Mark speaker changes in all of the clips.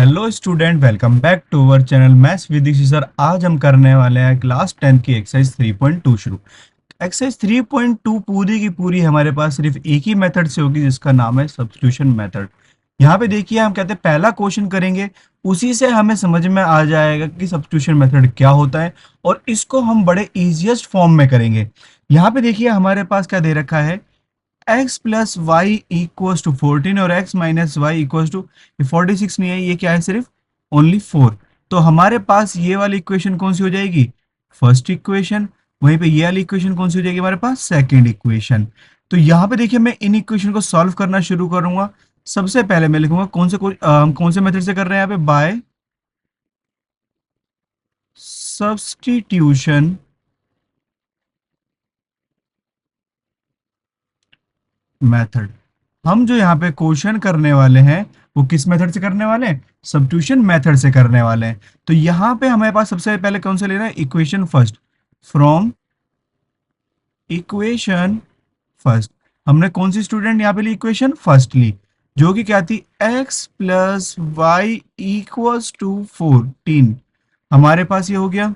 Speaker 1: Hello student, welcome back to our channel maths with Dixit sir. आज हम करने वाले हैं क्लास 10 की एक्सरसाइज 3.2 शुरू। एक्सरसाइज 3.2 पूरी की पूरी हमारे पास सिर्फ एक ही मेथड से होगी, जिसका नाम है सब्स्टिट्यूशन मेथड। यहाँ पे देखिए, हम कहते हैं पहला क्वेश्चन करेंगे, उसी से हमें समझ में आ जाएगा कि सब्स्टिट्यूशन मेथड क्या होता है, और इसको हम बड़े इजिएस्ट फॉर्म में करेंगे। यहाँ पे देखिए हमारे पास क्या दे रखा है, x plus Y equal to 14 और x minus Y equal to 46 नहीं है, ये क्या है, सिर्फ ओनली 4। तो हमारे पास ये वाली इक्वेशन कौन सी हो जाएगी, फर्स्ट इक्वेशन। वहीं पे ये वाली इक्वेशन कौन सी हो जाएगी हमारे पास, सेकंड इक्वेशन। तो यहाँ पे देखिए, मैं इन इक्वेशन को सॉल्व करना शुरू करूंगा। सबसे पहले मैं लिखूंगा कौन से मेथड से कर रहे हैं यहाँ पे, बाय सब्स्टिट्यूशन मेथड। हम जो यहाँ पे क्वेश्चन करने वाले हैं वो किस मेथड से करने वाले हैं, सब्स्टिट्यूशन मेथड से करने वाले हैं। तो यहाँ पे हमारे पास सबसे पहले कौन सा लेना है, equation first. From equation first, हमने कौन सी स्टूडेंट यहाँ पे ली, इक्वेशन फर्स्ट ली, जो कि क्या थी, x plus Y equals to 14। हमारे पास ये हो गया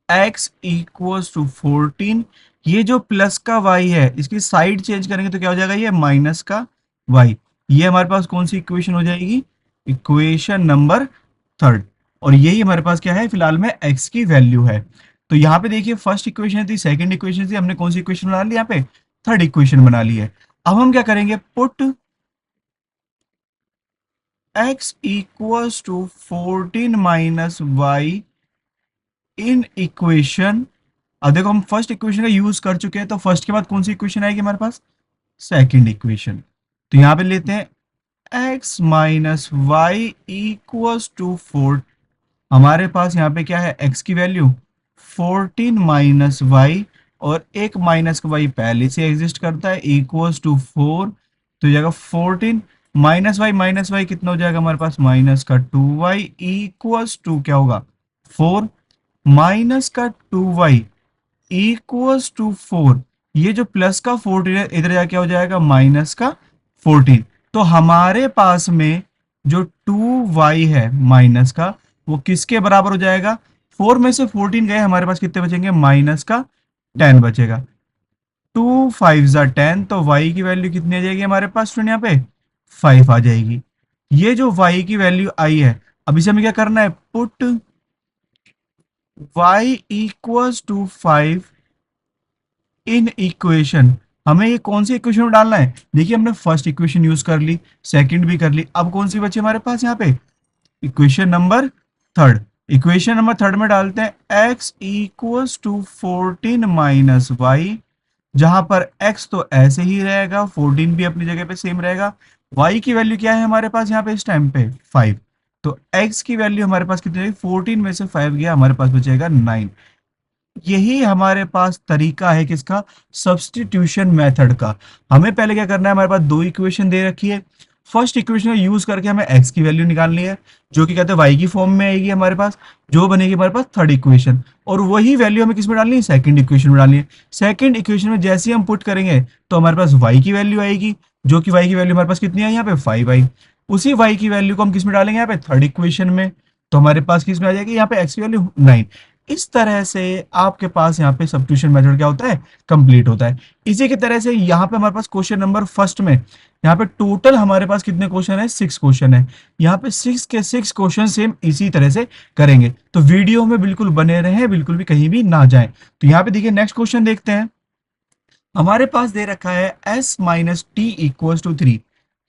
Speaker 1: x इक्वल्स टू 14। ये जो प्लस का y है, इसकी साइड चेंज करेंगे तो क्या हो जाएगा, ये माइनस का y। ये हमारे पास कौन सी इक्वेशन हो जाएगी, इक्वेशन नंबर थर्ड। और यही हमारे पास क्या है, फिलहाल में x की वैल्यू है। तो यहाँ पे देखिए, फर्स्ट इक्वेशन थी, सेकंड इक्वेशन थी, हमने कौन सी इक्वेशन बना ली, यहाँ पे थर्ड इक्वेशन बना ली है। अब हम क्या करेंगे, put x equals to 14 minus y in equation. अब देखो, हम फर्स्ट इक्वेशन का यूज कर चुके हैं, तो फर्स्ट के बाद कौन सी इक्वेशन आएगी हमारे पास, सेकंड इक्वेशन। तो यहां पे लेते हैं x minus y equals to 4। हमारे पास यहाँ पे क्या है, x की वैल्यू 14 माइनस वाई, और एक माइनस का वाई पहले से एग्जिस्ट करता है, इक्वल्स टू 4। तो ये जाएगा 14 माइनस वाई कितना हो जाएगा हमारे पास, माइनस का 2y इक्वल्स टू क्या होगा, 4। माइनस का 2y इक्वल्स टू 4। ये जो प्लस का 14 है, इधर जाके क्या हो जाएगा, माइनस का 14। तो हमारे पास में जो 2y है माइनस का, वो किसके बराबर हो जाएगा, 4 में से 14 गए, हमारे पास कितने बचेंगे, माइनस का 10 बचेगा। 2 5 ज़ा 10, तो y की वैल्यू कितनी आ जाएगी हमारे पास स्टूडेंट, यहाँ पे 5 आ जाएगी। ये जो y की वैल्यू आई है, अब इसे हमें क्या करना है, put y equals to 5 in equation. हमें ये कौन सी इक्वेशन में डालना है, देखिए हमने फर्स्ट इक्वेशन यूज कर ली, सेकंड भी कर ली, अब कौन सी बची हमारे पास यहाँ पे, equation number third. Equation number third में डालते हैं x equals to 14 minus y, जहां पर x तो ऐसे ही रहेगा, 14 भी अपनी जगह पे सेम रहेगा। y की वैल्यू क्या है हमारे पास यहाँ पे इस टाइम पे 5। तो x की वैल्यू हमारे पास कितनी है, 14 में से 5 गया, हमारे पास बचेगा 9। यही हमारे पास तरीका है किसका, सब्स्टिट्यूशन मेथड का। हमें पहले क्या करना है, हमारे पास दो इक्वेशन दे रखी है, फर्स्ट इक्वेशन का यूज करके हमें x की वैल्यू निकालनी है, जो कि कहते हैं y की फॉर्म में आएगी हमारे पास, जो बनेगी हमारे पास थर्ड इक्वेशन। और वही वैल्यू हमें किस में डालनी है, सेकंड इक्वेशन में डालनी है। सेकंड इक्वेशन में जैसे ही हम पुट करेंगे, तो हमारे पास y की वैल्यू आएगी, जो कि y की वैल्यू हमारे पास कितनी है, यहाँ पे 5 आई। उसी y की वैल्यू को हम किस में डालेंगे, यहाँ पे थर्ड इक्वेशन में। तो हमारे पास किस में आ जाएगी, यहाँ पे x की वैल्यू 9। इस तरह से आपके पास यहाँ पे सब्स्टिट्यूशन मेथड क्या होता है, कंप्लीट होता है। इसी की तरह से यहाँ पे हमारे पास क्वेश्चन नंबर फर्स्ट में, यहाँ पे टोटल हमारे पास कितने क्वेश्चन है, 6 क्वेश्चन है। यहाँ पे 6 के 6 क्वेश्चन सेम इसी तरह से करेंगे। तो वीडियो में बिल्कुल बने रहें, बिल्कुल भी कहीं भी ना जाएं। तो यहाँ पे देखिए, नेक्स्ट क्वेश्चन देखते हैं। हमारे पास दे रखा है s minus t equal to 3।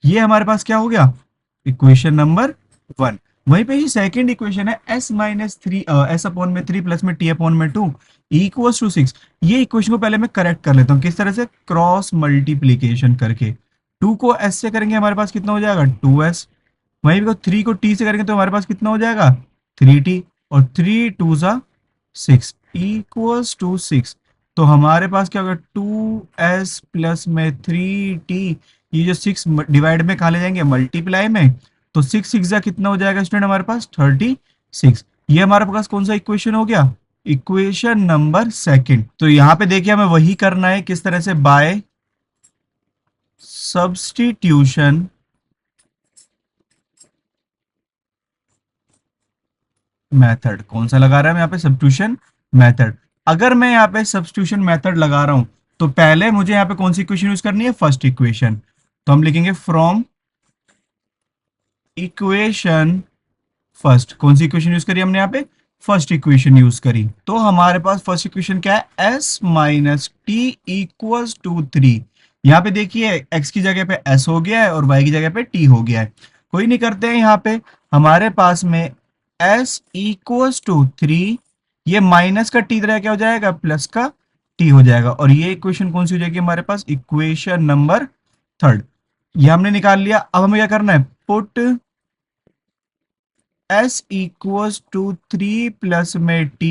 Speaker 1: ये हमारे पास क्या हो गया, इक्वेशन नंबर 1। वहीं पे ही सेकंड इक्वेशन है s माइनस 3, एस अपॉन में 3 प्लस में t अपॉन में 2 इक्वल्स टू 6। ये इक्वेशन को पहले मैं करेक्ट कर लेता हूँ, किस तरह से, क्रॉस मल्टीप्लीकेशन करके। 2 को s से करेंगे, हमारे पास कितना हो जाएगा, 2s। वहीं पे 3 को t से करेंगे, तो हमारे पास कितना हो जाएगा, 3t। और 3 2 ज़ा 6 इक्वल्स टू 6। तो हमारे पास क्या होगा, 2s प्लस में 3t। ये जो 6 डिवाइड में कहा ले जाएंगे, मल्टीप्लाई में। तो 6 6 जा कितना हो जाएगा स्टूडेंट, हमारे पास 36। ये हमारे पास कौन सा इक्वेशन हो गया, इक्वेशन नंबर सेकंड। तो यहाँ पे देखिए, हमें वही करना है, किस तरह से, बाय सब्स्टिट्यूशन मेथड कौन सा लगा रहा है यहाँ पे, सब्स्टिट्यूशन मेथड। अगर मैं यहाँ पे सब्स्टिट्यूशन मेथड लगा रहा हूं तो पहले मुझे यहाँ पे कौन सी इक्वेशन यूज करनी है, फर्स्ट इक्वेशन। तो हम लिखेंगे फ्रॉम इक्वेशन फर्स्ट। कौन सी इक्वेशन यूज करी हमने यहाँ पे, फर्स्ट इक्वेशन यूज करी। तो हमारे पास फर्स्ट इक्वेशन क्या है, s minus t equals to 3। यहाँ पे देखिए x की जगह पे s हो गया है और y की जगह पे t हो गया है। कोई नहीं करते हैं, यहाँ पे हमारे पास में s इक्वल्स टू 3, ये माइनस का t तरह क्या हो जाएगा, प्लस का t हो जाएगा। और ये इक्वेशन कौन सी हो जाएगी हमारे पास, इक्वेशन नंबर थर्ड। ये हमने निकाल लिया। अब हमें क्या करना है, put s equals to 3 plus में t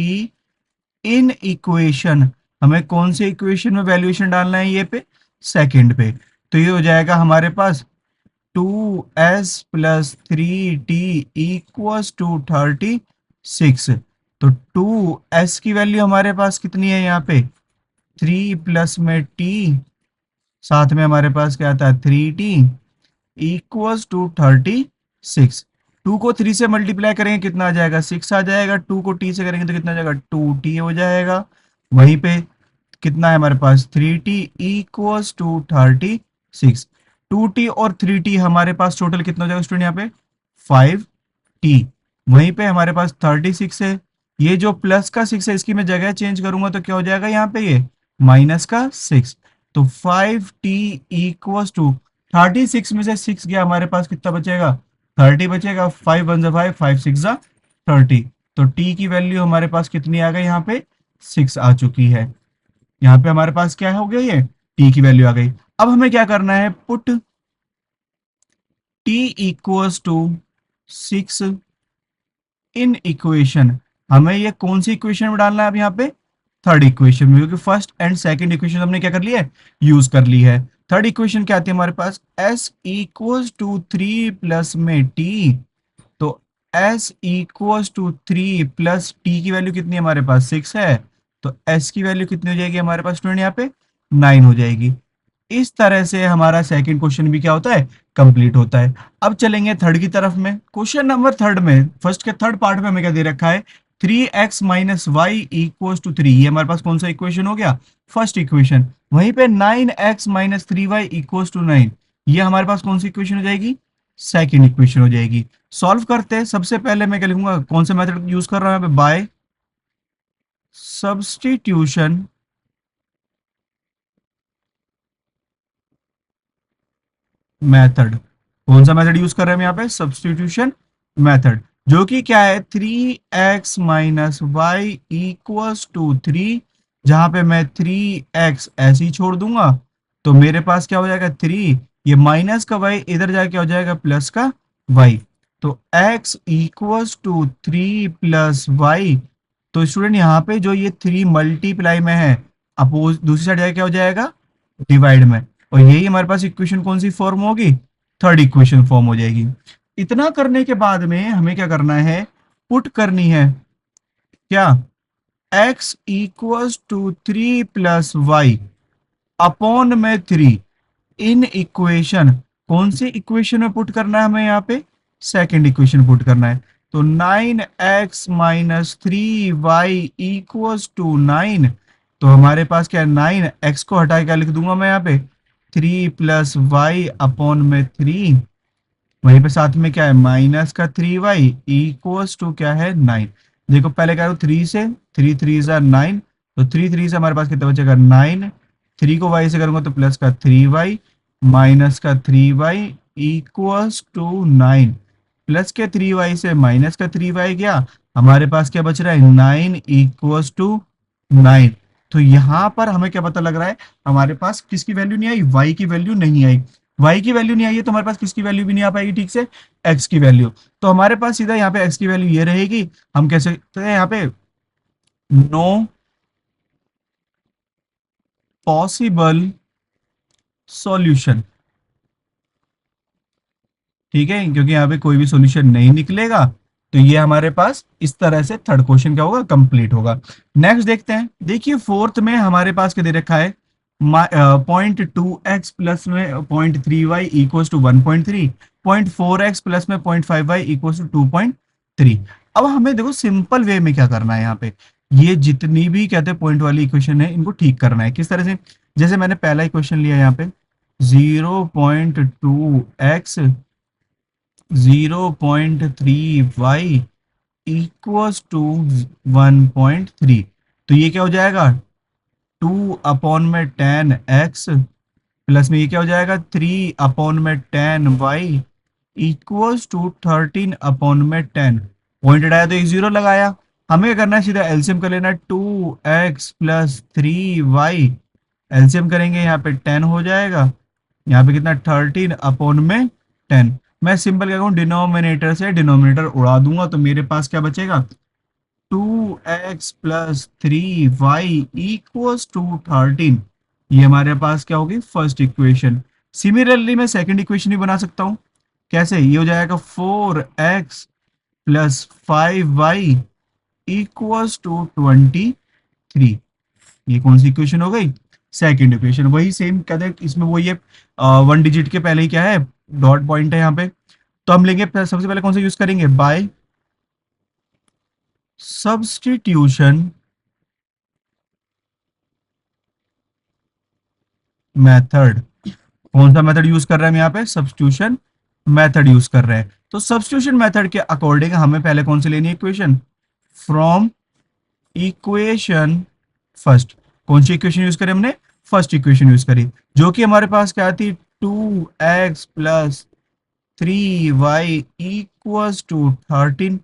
Speaker 1: इन इक्वेशन। हमें कौन से इक्वेशन में वैल्यूएशन डालना है, ये पे सेकंड पे। तो ये हो जाएगा हमारे पास 2s plus 3t equals to 36। तो 2s की वैल्यू हमारे पास कितनी है यहाँ पे, 3 प्लस में t, साथ में हमारे पास क्या आता है 3t इक्वल्स टू 36। 2 को 3 से मल्टीप्लाई करेंगे कितना आ जाएगा, 6 आ जाएगा। 2 को t से करेंगे तो कितना आ जाएगा, 2t हो जाएगा। वहीं पे कितना है हमारे पास, 3t इक्वल्स टू 36। 2t और 3t हमारे पास टोटल कितना हो जाएगा स्टूडेंट यहाँ पे, 5t। वहीं पे हमारे पास 36 है। ये जो प्लस का 6 है इसकी मैं जगह चेंज करूंगा तो क्या हो जाएगा यहाँ पे, ये माइनस का 6। तो 5t इक्वल्स टू 36 में से 6 गया, हमारे पास कितना बचेगा, 30 बचेगा। 5 वन जा 5, 5 6 जा 30। तो t की वैल्यू हमारे पास कितनी आ गई यहाँ पे, 6 आ चुकी है। यहाँ पे हमारे पास क्या हो गया, ये t की वैल्यू आ गई। अब हमें क्या करना है, put t equals to 6 in equation. हमें ये कौन सी इक्वेशन में डालना है अब यहाँ पे, थर्ड इक्वेशन में, क्योंकि फर्स्ट एंड सेकंड इक्वेशन हमने क्या कर लिया है, यूज कर ली है। थर्ड इक्वेशन क्या आती है हमारे पास, s इक्वल्स टू 3 प्लस में t। तो s equals to 3 plus t की वैल्यू कितनी है हमारे पास, 6 है। तो s की वैल्यू कितनी हो जाएगी हमारे पास स्टूडेंट यहाँ पे, 9 हो जाएगी। इस तरह से हमारा सेकंड क्वेश्चन भी क्या होता है, कंप्लीट होता है। अब चलेंगे थर्ड की तरफ में। क्वेश्चन नंबर थर्ड में, फर्स्ट के थर्ड पार्ट में हमें क्या दे रखा है, 3x minus y equals to 3। ये हमारे पास कौन सा इक्वेशन हो गया, फर्स्ट इक्वेशन। वहीं पे 9x minus 3y equals to 9, ये हमारे पास कौन सी इक्वेशन हो जाएगी, सेकंड इक्वेशन हो जाएगी। सॉल्व करते हैं। सबसे पहले मैं क्या लिखूंगा, कौन सा मेथड यूज कर रहा हूं, बाय सब्स्टिट्यूशन मेथड। कौन सा मेथड यूज कर रहे हैं हम यहाँ पे, सब्स्टिट्यूशन मेथड, जो कि क्या है 3x minus y equals to 3। जहां पे मैं 3x ऐसे ही छोड़ दूंगा तो मेरे पास क्या हो जाएगा 3, ये माइनस का y इधर जाके क्या हो जाएगा, प्लस का y। तो x equals to 3 plus y। तो स्टूडेंट यहाँ पे जो ये 3 मल्टीप्लाई में है, अपोज दूसरी साइड जाके क्या हो जाएगा, डिवाइड में। और यही हमारे पास इक्वेशन कौन सी फॉर्म होगी, थर्ड इक्वेशन फॉर्म हो जाएगी। इतना करने के बाद में हमें क्या करना है, पुट करनी है क्या, x equals to 3 plus y upon में 3 इन इक्वेशन। कौन सी इक्वेशन में पुट करना है हमें यहाँ पे, सेकंड इक्वेशन पुट करना है। तो 9x minus 3y equals to 9। तो हमारे पास क्या है, 9x को हटा के क्या लिख दूंगा मैं यहाँ पे, 3 प्लस वाई अपॉन में 3। वहीं पे साथ में क्या है, माइनस का 3y इक्वल्स टू क्या है, 9। देखो पहले क्या, 3 से 3 3 जा 9, तो 3 3 से हमारे पास कितना बचेगा 9। 3 को y से करूंगा तो प्लस का 3y माइनस का 3y इक्वल्स टू 9। प्लस के 3y से माइनस का 3y गया, हमारे पास क्या बच रहा है, 9 इक्वल्स टू 9। तो यहां पर हमें क्या पता लग रहा है, हमारे पास किसकी वैल्यू नहीं आई, y की वैल्यू नहीं आई। y की वैल्यू नहीं आई है तो हमारे पास किसकी वैल्यू भी नहीं आ पाएगी ठीक से, x की वैल्यू। तो हमारे पास सीधा यहाँ पे x की वैल्यू ये रहेगी। हम कह सकते हैं यहाँ पे नो पॉसिबल सॉल्यूशन, ठीक है, क्योंकि यहाँ पे कोई भी सॉल्यूशन नहीं निकलेगा। तो ये हमारे पास इस तरह से थर्ड क्वेश्चन क्या होगा, कंप्लीट होगा। नेक्स्ट देखते हैं। देखिए फोर्थ में हमारे पास क्या दे रखा है, 0.2x प्लस में 0.3y equals to 1.3, 0.4x plus में 0.5y इक्वल्स टू 2.3। अब हमें देखो सिंपल वे में क्या करना है यहाँ पे, ये जितनी भी कहते हैं पॉइंट वाली इक्वेशन है इनको ठीक करना है। किस तरह से, जैसे मैंने पहला इक्वेशन लिया यहाँ पे 0.2x 0.3y इक्वल्स टू 1.3, तो ये क्या हो जाएगा 2/10x प्लस में ये क्या हो जाएगा 3/10y इक्वल्स टू 13/10। पॉइंट हटाया तो एक जीरो लगाया। हमें क्या करना है, सीधा एलसीएम कर लेना है 2x प्लस 3y, एलसीएम करेंगे यहाँ पे 10 हो जाएगा, यहाँ पे कितना 13/10। मैं सिंपल क्या करूँ, डिनोमिनेटर से डिनोमिनेटर उड़ा दूंगा तो मेरे पास क्या बचेगा 2x plus 3y equals to 13। ये हमारे पास क्या होगी फर्स्ट इक्वेशन। सिमिलरली मैं सेकंड इक्वेशन भी बना सकता हूँ। कैसे, ये हो जाएगा 4x plus 5y equals to 23। ये कौन सी इक्वेशन हो गई, सेकंड इक्वेशन। वही सेम कहते हैं इसमें, वही है 1 डिजिट के पहले ही क्या है डॉट पॉइंट है यहाँ पे। तो हम लेंगे सबसे पहले कौन सा यूज करेंगे, बाय सब्स्टिट्यूशन मेथड। कौन सा मेथड यूज कर रहे हैं हम यहाँ पे, सब्स्टिट्यूशन मेथड यूज कर रहे हैं। तो सब्स्टिट्यूशन मेथड के अकॉर्डिंग हमें पहले कौन सी लेनी है इक्वेशन, फ्रॉम इक्वेशन फर्स्ट। कौन सी इक्वेशन यूज करी हमने, फर्स्ट इक्वेशन यूज करी, जो कि हमारे पास क्या थी 2x plus 3y equals to 13।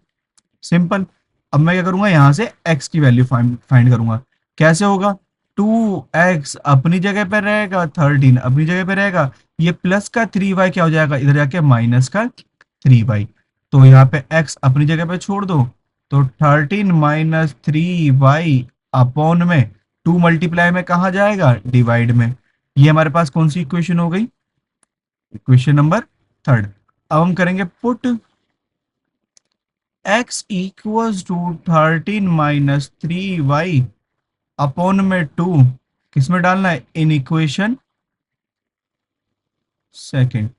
Speaker 1: Simple. अब मैं क्या करूंगा, यहां से x की वैल्यू फाइंड करूंगा। कैसे होगा, 2x अपनी जगह पर रहेगा, 13 अपनी जगह पर रहेगा, ये प्लस का 3y क्या हो जाएगा इधर जाके माइनस का 3y। तो यहाँ पे x अपनी जगह पे छोड़ दो, तो 13 - 3y अपॉन में 2 मल्टीप्लाई में कहा जाएगा, डिवाइड में। ये हमारे पास कौन सी इक्वेशन हो गई, इक्वेशन नंबर थर्ड। अब हम करेंगे put x equals to 13 - 3y upon में 2 किसमें डालना है, इन इक्वेशन सेकंड।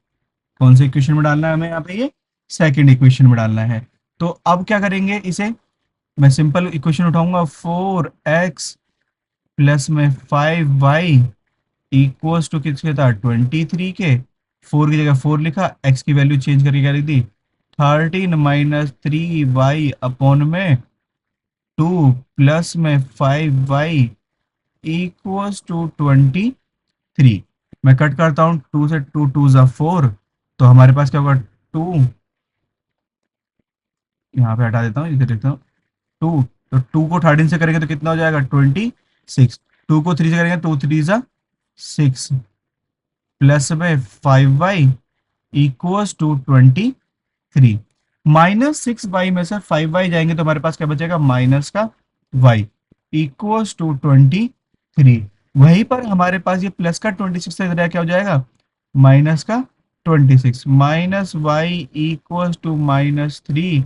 Speaker 1: कौन से इक्वेशन में डालना है हमें यहाँ पे, ये सेकंड इक्वेशन में डालना है। तो अब क्या करेंगे इसे, मैं सिंपल इक्वेशन उठाऊंगा 4x प्लस में 5y इक्वल्स टू किसके था 23 के, 4 की जगह 4 लिखा, x की वैल्यू चेंज करके क्या लिख दी 13 - 3y अपॉन में 2 प्लस में 5y इक्वल्स टू 23। मैं कट करता हूँ, 2 से 2 2 जा 4, तो हमारे पास क्या होगा 2, यहाँ पे हटा देता हूँ इधर देखता हूँ 2, तो 2 को 13 से करेंगे तो कितना हो जाएगा 26, 2 को 3 से करेंगे 2 3 जा 6 प्लस में 5y इक्वल्स टू 23। -6y में से 5y जाएंगे तो हमारे पास क्या बचेगा माइनस का y इक्वल्स टू 23। वहीं पर हमारे पास ये प्लस का 26 से इधर क्या हो जाएगा माइनस का 26, minus y equals to -3।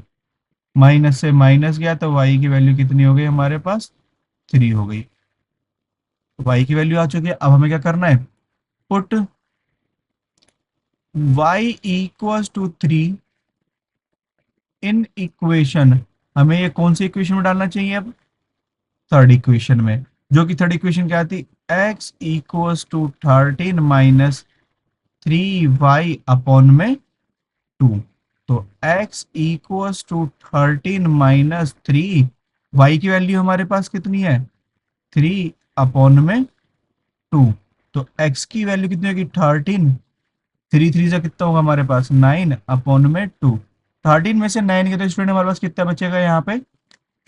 Speaker 1: Minus से माइनस गया तो y की वैल्यू कितनी हो गई हमारे पास 3 हो गई। y की वैल्यू आ चुकी है। अब हमें क्या करना है, put y equals to 3 in equation. हमें ये कौन सी इक्वेशन में डालना चाहिए, अब थर्ड इक्वेशन में, जो कि थर्ड इक्वेशन क्या आती, x equals to 13 - 3y upon में 2। तो x इक्वल्स टू 13 - 3, y की वैल्यू हमारे पास कितनी है 3 अपॉन में 2। तो x की वैल्यू कितनी होगी 13, 3 3 से कितना होगा हमारे पास 9 अपॉन में 2। 13 में से 9 के तो स्टूडेंट हमारे पास कितना बचेगा यहाँ पे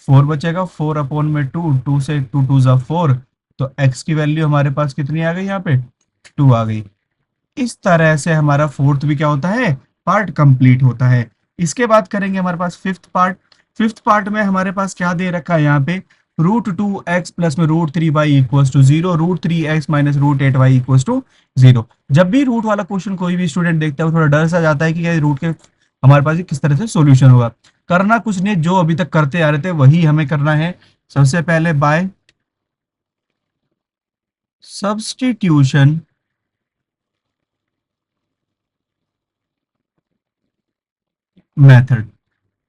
Speaker 1: 4 बचेगा, 4 अपॉन में 2, 2 से 2 2 जा 4, तो x की वैल्यू हमारे पास कितनी आ गई यहाँ पे 2 आ गई। इस तरह से हमारा फोर्थ भी क्या होता है पार्ट कंप्लीट होता है। इसके बाद करेंगे हमारे पास फिफ्थ पार्ट। फिफ्थ पार्ट में हमारे पास क्या दे रखा है यहाँ पे, √2x प्लस में √3y equals to 0, √3x minus √8y equals to 0। जब भी रूट वाला क्वेश्चन कोई भी स्टूडेंट देखता है वो थोड़ा डर सा जाता है कि ये रूट के हमारे पास ये किस तरह से सॉल्यूशन होगा। करना कुछ नहीं, जो अभी तक करते आ रहे थे वही हमें करना है। सबसे पहले बाय सब्स्टिट्यूशन मेथड।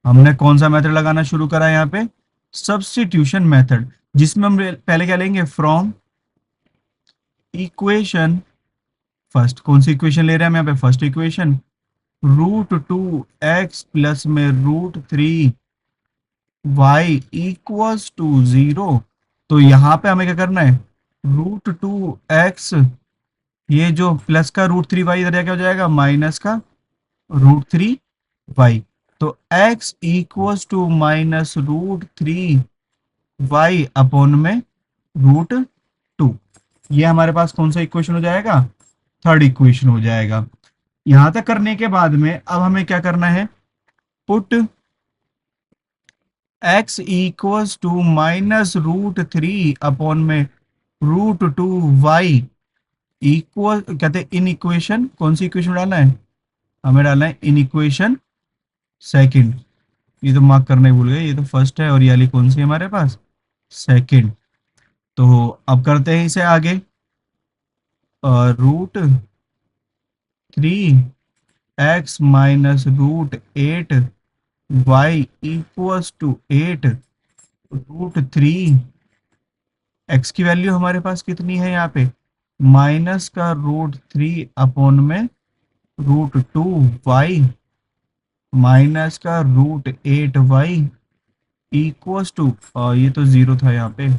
Speaker 1: हमने कौन सा मेथड लगाना शुरू करा यहाँ पे, सब्स्टिट्यूशन मेथड, जिसमें हम पहले क्या लेंगे, फ्रॉम इक्वेशन फर्स्ट। कौन सी इक्वेशन ले रहे हैं हम यहाँ पे, फर्स्ट इक्वेशन, √2x प्लस में √3y इक्वल्स टू 0। तो यहाँ पे हमें क्या करना है, √2x, ये जो प्लस का √3y इधर क्या हो जाएगा, माइनस का √3y। तो x equals to -√3y upon में √2। ये हमारे पास कौन सा इक्वेशन हो जाएगा, थर्ड इक्वेशन हो जाएगा। यहां तक करने के बाद में अब हमें क्या करना है, put x equals to -√3 upon में √2y इक्वल, कहते हैं इन इक्वेशन, कौन सी इक्वेशन डालना है, हमें डालना है इन इक्वेशन सेकंड। ये तो मार्क करना ही भूल गए, ये तो फर्स्ट है और ये वाली कौन सी है हमारे पास, सेकंड। तो अब करते हैं इसे आगे, √3x minus √8y equals to 8, √3 x की वैल्यू हमारे पास कितनी है यहाँ पे, माइनस का √3 अपॉन में √2y माइनस का √8y इक्वल्स टू, ये तो जीरो था यहाँ पे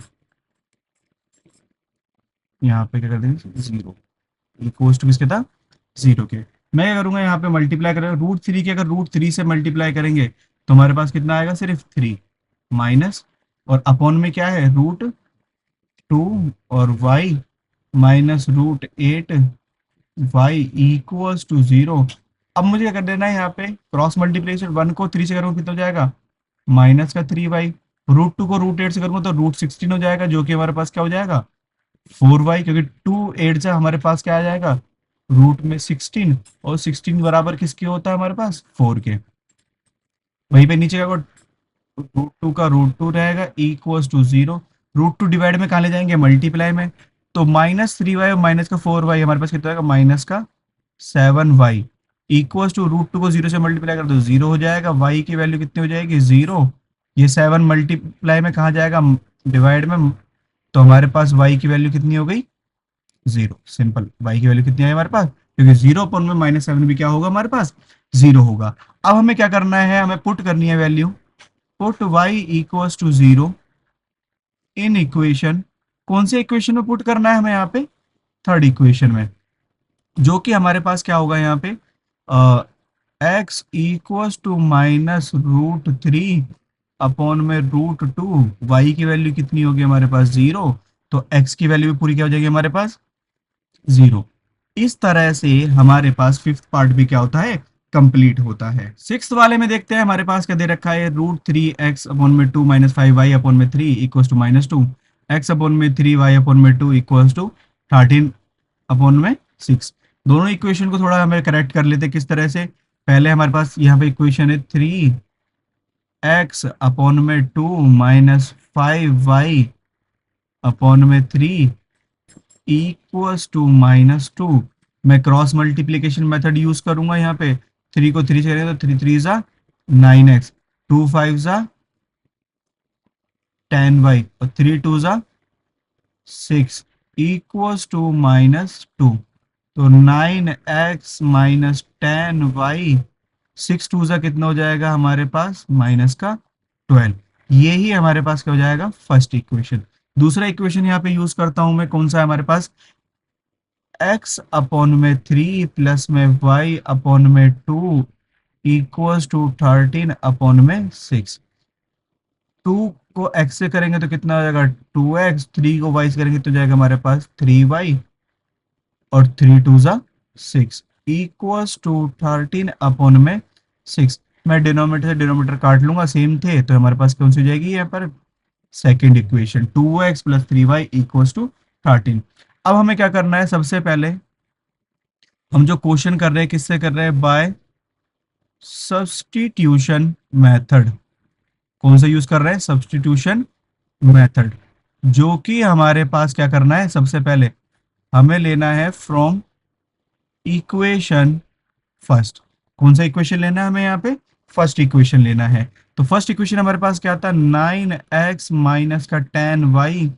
Speaker 1: क्या कर देंगे, जीरो इक्वल्स टू किसके था, जीरो के। मैं क्या करूंगा यहाँ पे मल्टीप्लाई करेंगे √3 के, अगर √3 से मल्टीप्लाई करेंगे तो हमारे पास कितना आएगा, सिर्फ 3 माइनस, और अपॉन में क्या है, √2 और y minus √8y equals to 0। अब मुझे क्या कर देना है यहाँ पे, क्रॉस मल्टीप्लिकेशन, 1 को 3 से करूँगा कितना हो जाएगा, माइनस का 3y, √2 को √8 से करूँगा तो √16 हो जाएगा, जो कि हमारे पास क्या हो जाएगा, 4y, क्योंकि 2 8 से हमारे पास क्या आ जाएगा, रूट में 16, और 16 बराबर किसके होता है हमारे पास, 4 के। वहीं पे नीचे का √2 का √2 रहेगा इक्वल्स टू 0। √2 डिवाइड में कहाँ ले जाएंगे, मल्टीप्लाई में, तो -3y और माइनस का 4y हमारे पास कितना आएगा, माइनस का 7y इक्वल्स टू √2 को 0 से मल्टीप्लाई कर दो 0 हो जाएगा, y की वैल्यू कितनी हो जाएगी, 0। ये 7 मल्टीप्लाई में कहाँ जाएगा, डिवाइड में, तो हमारे पास y की वैल्यू कितनी हो गई, 0। सिंपल, y की वैल्यू कितनी है हमारे पास, क्योंकि 0 अपॉन में -7 भी क्या होगा हमारे पास, 0 होगा। अब हमें क्या करना है, हमें पुट करनी है value, put y equals to 0 in equation, कौन से इक्वेशन में पुट करना है हमें यहाँ पे, थर्ड इक्वेशन में, जो कि हमारे पास क्या होगा यहाँ पे, x इक्वल्स टू -√3 अपॉन में √2, y की वैल्यू कितनी होगी हमारे पास, 0। तो x की वैल्यू भी पूरी क्या हो जाएगी हमारे पास, 0। इस तरह से हमारे पास फिफ्थ पार्ट भी क्या होता है, कंप्लीट होता है। सिक्स्थ वाले में देखते हैं हमारे पास क्या दे रखा है, √3x अपॉन में 2 माइनस 5y अपॉन में 3 इक्वल्स टू -2, x अपॉन में 3y अपॉन में 2 इक्वल्स टू 13 अपॉन में 6। दोनों इक्वेशन को थोड़ा हमें करेक्ट कर लेते, किस तरह से, पहले हमारे पास यहाँ पे इक्वेशन है 3x अपॉन में 2 माइनस 5y अपॉन में 3 इक्वल्स टू -2। मैं क्रॉस मल्टीप्लीकेशन मेथड यूज करूंगा यहाँ पे, 3 को 3 से करेंगे तो 3 3 जा 9x, 2 5 जा 10y और 3 2 जा 6 इक्वल्स टू -2। तो 9x माइनस 10y, 6 2 जा कितना हो जाएगा हमारे पास, माइनस का 12। ये ही हमारे पास क्या हो जाएगा, फर्स्ट इक्वेशन। दूसरा इक्वेशन यहाँ पे यूज करता हूं मैं, कौन सा है हमारे पास, x अपॉन में 3 प्लस में y अपॉन में 2 इक्वल्स टू 13 अपॉन में 6। 2 को x से करेंगे तो कितना हो जाएगा, 2x, 3 को y से करेंगे तो जाएगा हमारे पास 3y, और 3 2 जा 6 इक्वल्स टू 13 अपॉन में 6। मैं डिनोमिनेटर से डिनोमिनेटर काट लूंगा, सेम थे, तो हमारे पास कौन सी हो जाएगी यहाँ पर, second equation, 2x plus 3y equals to 13। अब हमें क्या करना है, सबसे पहले हम जो क्वेश्चन कर रहे हैं किससे कर रहे हैं, बाय सब्स्टिट्यूशन मेथड। कौन सा यूज कर रहे हैं, सब्स्टिट्यूशन मेथड, जो कि हमारे पास क्या करना है, सबसे पहले हमें लेना है फ्रॉम इक्वेशन फर्स्ट। कौन सा इक्वेशन लेना है हमें यहाँ पे, फर्स्ट इक्वेशन लेना है। तो फर्स्ट इक्वेशन हमारे पास क्या था, 9x माइनस का 10y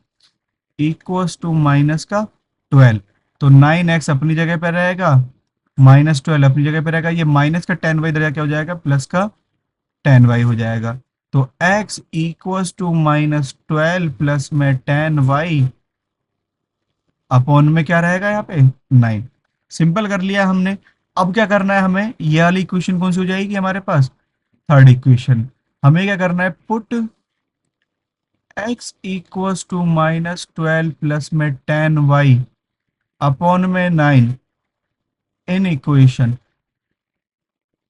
Speaker 1: इक्वल्स टू माइनस का 12। तो 9x अपनी जगह पे रहेगा, -12 अपनी जगह पे रहेगा, ये माइनस का 10y इधर क्या हो जाएगा, प्लस का 10y हो जाएगा। तो x इक्वल्स टू -12 प्लस में 10y अपॉन में क्या रहेगा यहाँ पे 9। सिंपल कर लिया हमने। अब क्या करना है हमें, ये वाली इक्वेशन कौन सी हो जाएगी हमारे पास, थर्ड इक्वेशन। हमें क्या करना है, put x equals to -12 plus में 10y अपॉन में 9 इन इक्वेशन।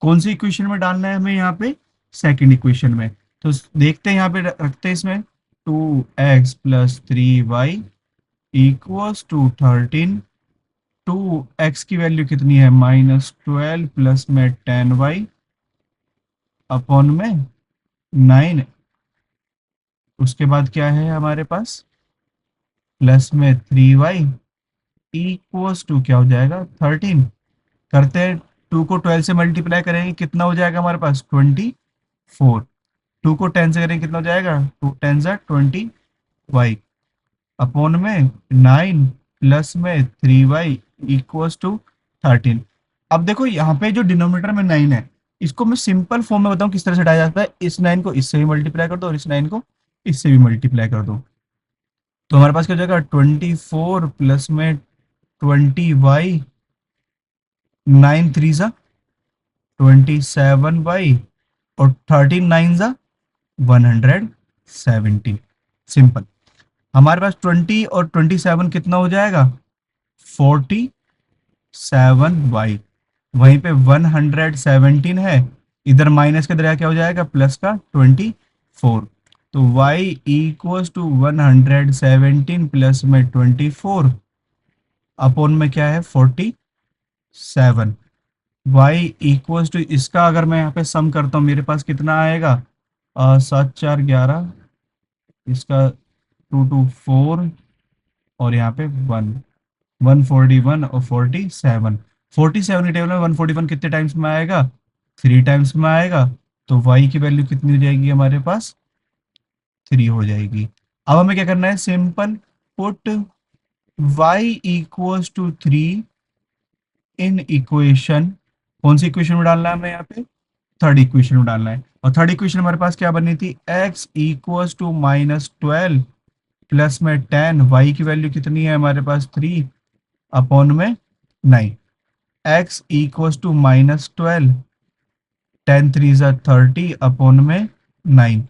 Speaker 1: कौन सी इक्वेशन में डालना है हमें यहाँ पे, सेकंड इक्वेशन में। तो देखते हैं यहाँ पे रखते हैं इसमें 2x plus 3y equals to 13। 2x की वैल्यू कितनी है, -12 प्लस में 10y अपॉन में 9। उसके बाद क्या है हमारे पास, प्लस में 3y इक्वल्स टू क्या हो जाएगा 13। करते हैं, 2 को 12 से मल्टीप्लाई करेंगे कितना हो जाएगा हमारे पास 24। 2 को 10 से करेंगे कितना हो जाएगा, 2 10 जा 20y अपॉन में 9 प्लस में 3y इक्वल्स टू 13। अब देखो यहाँ पे जो डिनोमिनेटर में 9 है, इसको मैं सिंपल फॉर्म में बताऊं किस तरह से हटाया जाता है। इस 9 को इससे भी मल्टीप्लाई कर दो और इस 9 को इससे भी मल्टीप्लाई कर दो। तो हमारे पास क्या हो जाएगा, 24 प्लस में 20y, 9 3 जा 27y और 13 9 जा 170। सिंपल। हमारे पास 20 और 27 कितना हो जाएगा, 47y। वहीं पे 117 है, इधर माइनस के दरिया क्या हो जाएगा, प्लस का 24। तो y इक्वल्स टू 117 प्लस में 24 अपॉन में क्या है 47। y इक्वल्स टू, इसका अगर मैं यहाँ पे सम करता हूँ मेरे पास कितना आएगा, 7 4 11, इसका 2 2 4 और यहाँ पे 1 141 और 47। 47 की टेबल में 141 कितने टाइम्स में आएगा, 3 टाइम्स में आएगा। तो y की वैल्यू कितनी हो जाएगी हमारे पास, 3 हो जाएगी। अब हमें क्या करना है, simple put y equals to 3 in equation. कौन सी इक्वेशन में डालना है हमें, यहाँ पे थर्ड इक्वेशन में डालना है। और थर्ड इक्वेशन हमारे पास क्या बनी थी, x इक्वल्स टू -12 प्लस में 10, y की वैल्यू कितनी है हमारे पास 3 अपॉन में 9। x इक्वल्स टू -12, 10 3 जा 30 अपॉन में 9।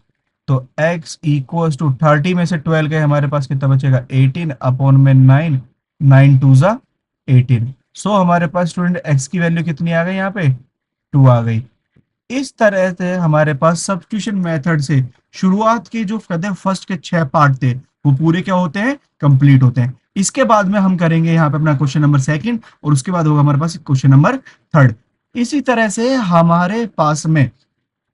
Speaker 1: तो x इक्वल्स टू 30 में से 12 गए हमारे पास कितना बचेगा 18 अपॉन में 9, 9 2 जा 18। सो हमारे पास स्टूडेंट x की वैल्यू कितनी आ गई, यहाँ पे 2 आ गई। इस तरह से हमारे पास सब्स्टिट्यूशन मेथड से शुरुआत के जो कहते हैं फर्स्ट के 6 पार्ट थे वो पूरे क्या होते हैं, कंप्लीट होते हैं। इसके बाद में हम करेंगे यहाँ पे अपना क्वेश्चन नंबर सेकंड और उसके बाद होगा हमारे पास क्वेश्चन नंबर थर्ड। इसी तरह से हमारे पास में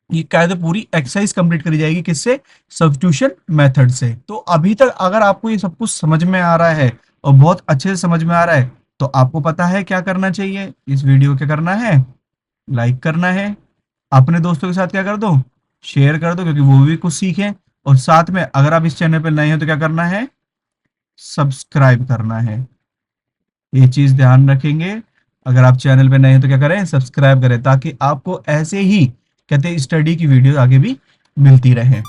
Speaker 1: ये कायदे पूरी एक्सरसाइज कंप्लीट करी जाएगी किससे, सब्स्टिट्यूशन मेथड से। तो अभी तक अगर आपको ये सब कुछ समझ में आ रहा है और बहुत अच्छे से समझ में आ रहा है तो आपको पता है क्या करना चाहिए, इस वीडियो को क्या करना है, लाइक करना है, अपने दोस्तों के साथ क्या कर दो, शेयर कर दो क्योंकि वो भी कुछ सीखें। और साथ में अगर आप इस चैनल पर नए हो तो क्या करना है, सब्सक्राइब करना है। ये चीज ध्यान रखेंगे, अगर आप चैनल पे नए हैं तो क्या करें, सब्सक्राइब करें ताकि आपको ऐसे ही कहते हैं स्टडी की वीडियो आगे भी मिलती रहे।